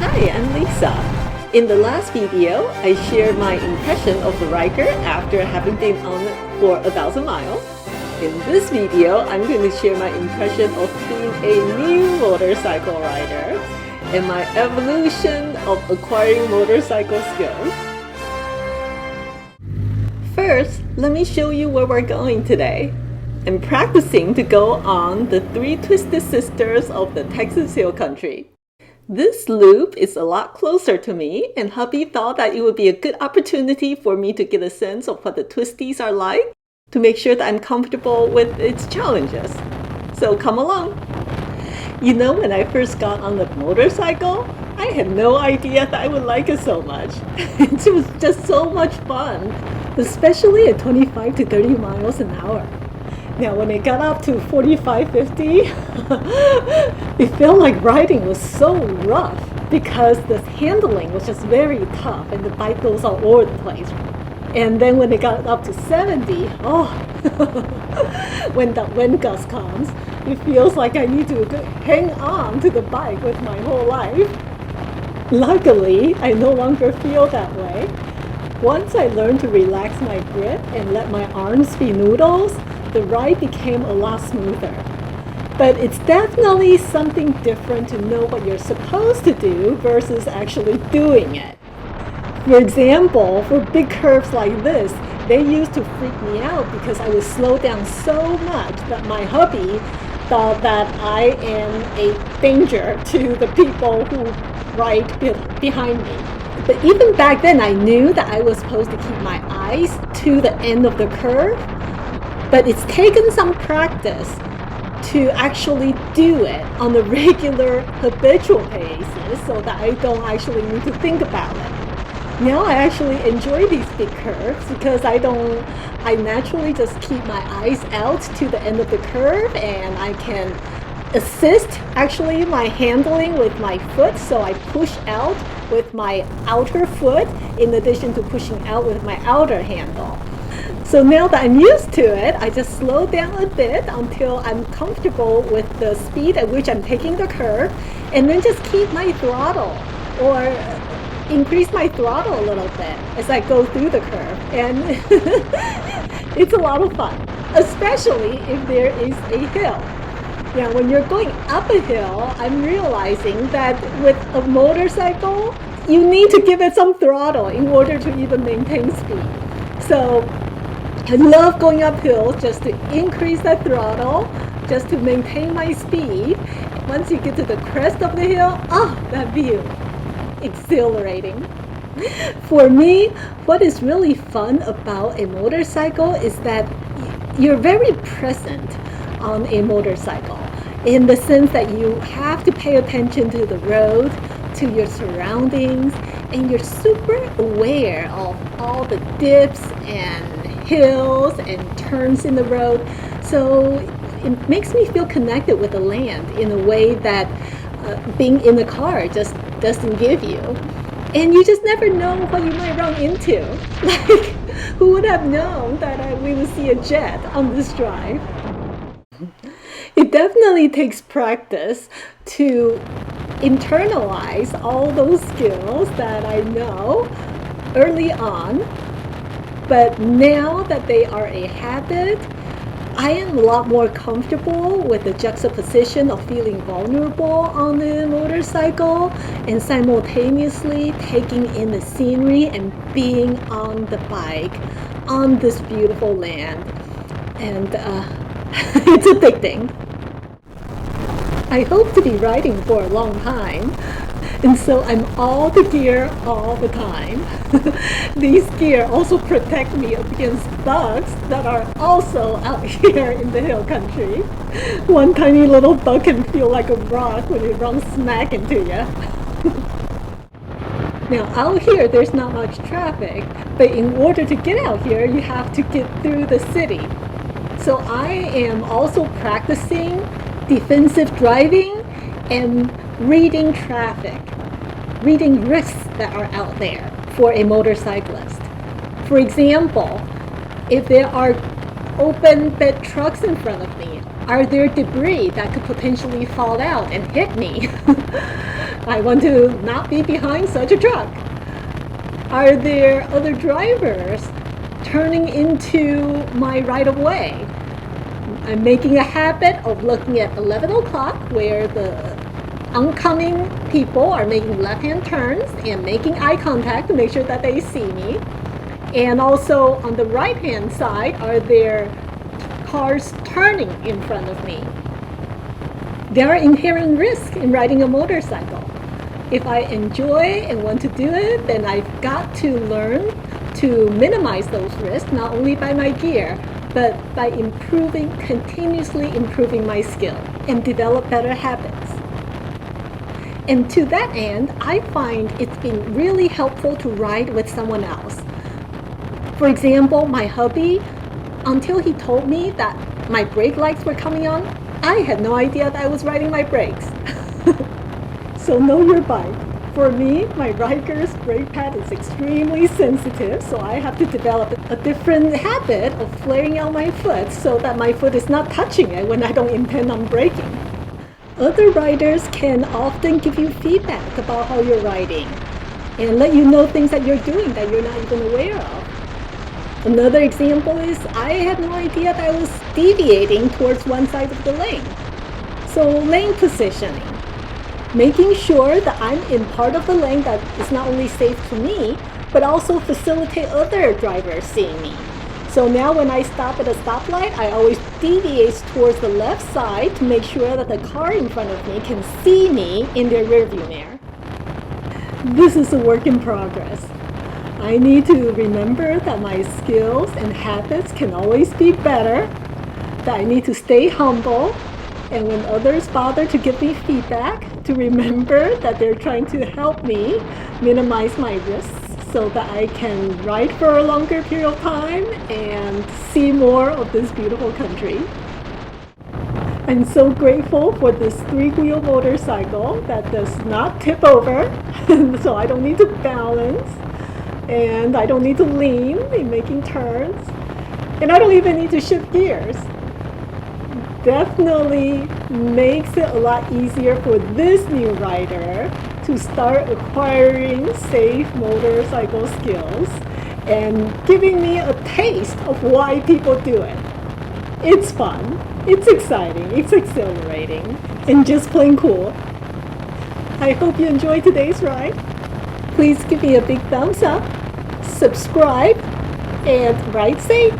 Hi, I'm Lisa. In the last video, I shared my impression of the Ryker after having been on it for 1,000 miles. In this video, I'm going to share my impression of being a new motorcycle rider and my evolution of acquiring motorcycle skills. First, let me show you where we're going today. I'm practicing to go on the 3 Twisted Sisters of the Texas Hill Country. This loop is a lot closer to me, and hubby thought that it would be a good opportunity for me to get a sense of what the twisties are like to make sure that I'm comfortable with its challenges. So come along. You know, when I first got on the motorcycle, I had no idea that I would like it so much. It was just so much fun, especially at 25 to 30 miles an hour. Now, when it got up to 45, 50, it felt like riding was so rough because the handling was just very tough and the bike goes all over the place. And then when it got up to 70, when the wind gust comes, it feels like I need to hang on to the bike with my whole life. Luckily, I no longer feel that way. Once I learned to relax my grip and let my arms be noodles, the ride became a lot smoother. But it's definitely something different to know what you're supposed to do versus actually doing it. For example, for big curves like this, they used to freak me out because I would slow down so much that my hubby thought that I am a danger to the people who ride behind me. But even back then, I knew that I was supposed to keep my eyes to the end of the curve. But it's taken some practice to actually do it on a regular, habitual basis so that I don't actually need to think about it. Now I actually enjoy these big curves because I naturally just keep my eyes out to the end of the curve, and I can assist actually my handling with my foot, so I push out with my outer foot in addition to pushing out with my outer handle. So now that I'm used to it, I just slow down a bit until I'm comfortable with the speed at which I'm taking the curve, and then just keep my throttle or increase my throttle a little bit as I go through the curve. And it's a lot of fun, especially if there is a hill. Now, when you're going up a hill, I'm realizing that with a motorcycle, you need to give it some throttle in order to even maintain speed. So I love going uphill just to increase that throttle, just to maintain my speed. Once you get to the crest of the hill, that view, exhilarating. For me, what is really fun about a motorcycle is that you're very present on a motorcycle, in the sense that you have to pay attention to the road, to your surroundings, and you're super aware of all the dips and hills and turns in the road. So it makes me feel connected with the land in a way that being in the car just doesn't give you. And you just never know what you might run into. Like, who would have known that we would see a jet on this drive? It definitely takes practice to internalize all those skills that I know early on. But now that they are a habit, I am a lot more comfortable with the juxtaposition of feeling vulnerable on the motorcycle and simultaneously taking in the scenery and being on the bike on this beautiful land. And it's addicting. I hope to be riding for a long time, and so I'm all the gear all the time. These gear also protect me against bugs that are also out here in the hill country. One tiny little bug can feel like a rock when it runs smack into you. Now out here there's not much traffic, but in order to get out here you have to get through the city. So I am also practicing defensive driving and reading traffic, reading risks that are out there for a motorcyclist. For example, if there are open bed trucks in front of me, are there debris that could potentially fall out and hit me? I want to not be behind such a truck. Are there other drivers turning into my right-of-way? I'm making a habit of looking at 11 o'clock where the oncoming people are making left-hand turns and making eye contact to make sure that they see me. And also on the right-hand side, are there cars turning in front of me? There are inherent risks in riding a motorcycle. If I enjoy and want to do it, then I've got to learn to minimize those risks, not only by my gear, but by continuously improving my skill and develop better habits. And to that end, I find it's been really helpful to ride with someone else. For example, my hubby, until he told me that my brake lights were coming on, I had no idea that I was riding my brakes. So know your bike. For me, my Ryker's brake pad is extremely sensitive, so I have to develop a different habit of flaring out my foot so that my foot is not touching it when I don't intend on braking. Other riders can often give you feedback about how you're riding and let you know things that you're doing that you're not even aware of. Another example is I had no idea that I was deviating towards one side of the lane. So lane positioning. Making sure that I'm in part of the lane that is not only safe to me, but also facilitate other drivers seeing me. So now when I stop at a stoplight, I always deviate towards the left side to make sure that the car in front of me can see me in their rearview mirror. This is a work in progress. I need to remember that my skills and habits can always be better, that I need to stay humble, and when others bother to give me feedback, to remember that they're trying to help me minimize my risks so that I can ride for a longer period of time and see more of this beautiful country. I'm so grateful for this 3-wheel motorcycle that does not tip over, so I don't need to balance, and I don't need to lean in making turns, and I don't even need to shift gears. Definitely makes it a lot easier for this new rider to start acquiring safe motorcycle skills and giving me a taste of why people do it. It's fun, it's exciting, it's exhilarating, and just plain cool. I hope you enjoyed today's ride. Please give me a big thumbs up, subscribe, and ride safe.